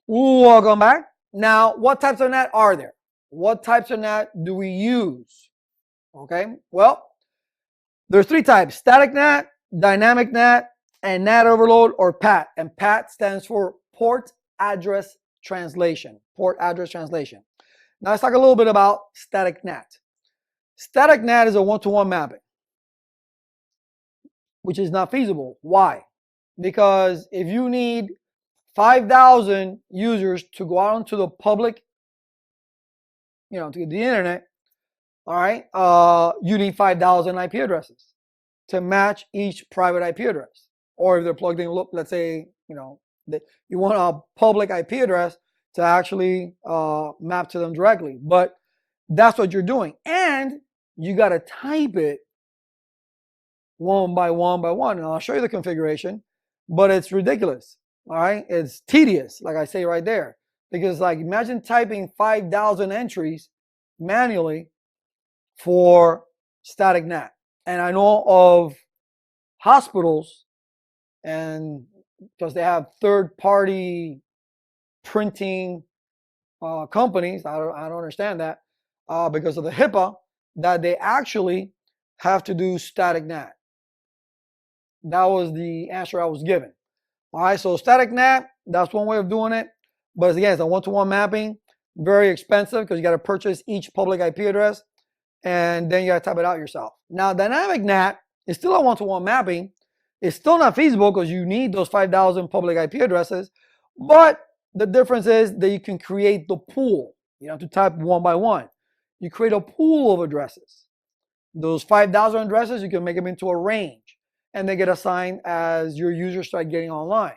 Welcome back. Now, what types of NAT are there? What types of NAT do we use? Okay, well, there's three types: static NAT, dynamic NAT, and NAT overload, or PAT. And PAT stands for port address translation. Port address translation. Now let's talk a little bit about static NAT. Static NAT is a one-to-one mapping, which is not feasible. Why? Because if you need 5,000 users to go out into the public, to the internet, all right, you need 5,000 IP addresses to match each private IP address. Or if they're plugged in, let's say, you want a public IP address to actually map to them directly. But that's what you're doing. And you got to type it one by one by one. And I'll show you the configuration, but it's ridiculous. All right, it's tedious, like I say right there, because like imagine typing 5,000 entries manually for static NAT. And I know of hospitals, and because they have third-party printing companies, I don't understand that because of the HIPAA, that they actually have to do static NAT. That was the answer I was given. All right, so static NAT, that's one way of doing it. But again, it's a one-to-one mapping, very expensive because you got to purchase each public IP address and then you got to type it out yourself. Now, dynamic NAT is still a one-to-one mapping. It's still not feasible because you need those 5,000 public IP addresses. But the difference is that you can create the pool. You don't have to type one by one. You create a pool of addresses. Those 5,000 addresses, you can make them into a range, and they get assigned as your users start getting online.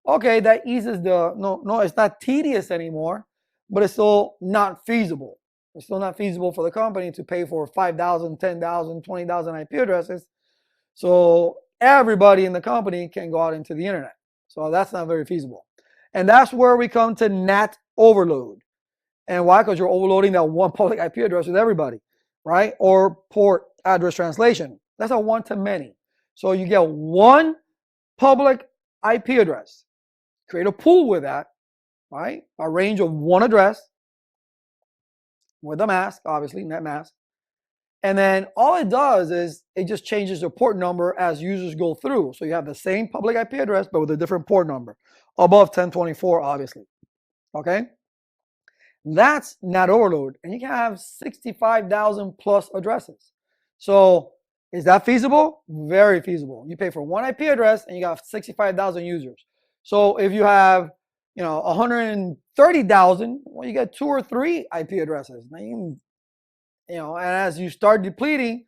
Okay, that eases no, it's not tedious anymore, but it's still not feasible. It's still not feasible for the company to pay for 5,000, 10,000, 20,000 IP addresses. So everybody in the company can go out into the internet. So that's not very feasible. And that's where we come to NAT overload. And why? Because you're overloading that one public IP address with everybody, right? Or port address translation. That's a one-to-many. So you get one public IP address, create a pool with that, right? A range of one address with a mask, obviously, net mask. And then all it does is it just changes the port number as users go through. So you have the same public IP address, but with a different port number above 1024, obviously. Okay? That's NAT overload. And you can have 65,000 plus addresses. So is that feasible? Very feasible. You pay for one IP address and you got 65,000 users. So if you have, 130,000, well, you get 2 or 3 IP addresses. Now and as you start depleting,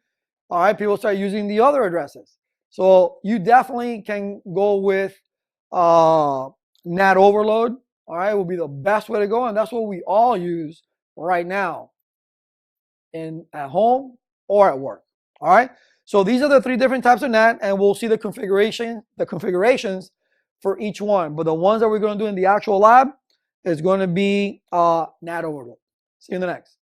all right, people start using the other addresses. So you definitely can go with NAT overload. All right, will be the best way to go, and that's what we all use right now at home or at work. All right. So these are the 3 different types of NAT, and we'll see the configurations for each one. But the ones that we're going to do in the actual lab is going to be NAT overload. See you in the next.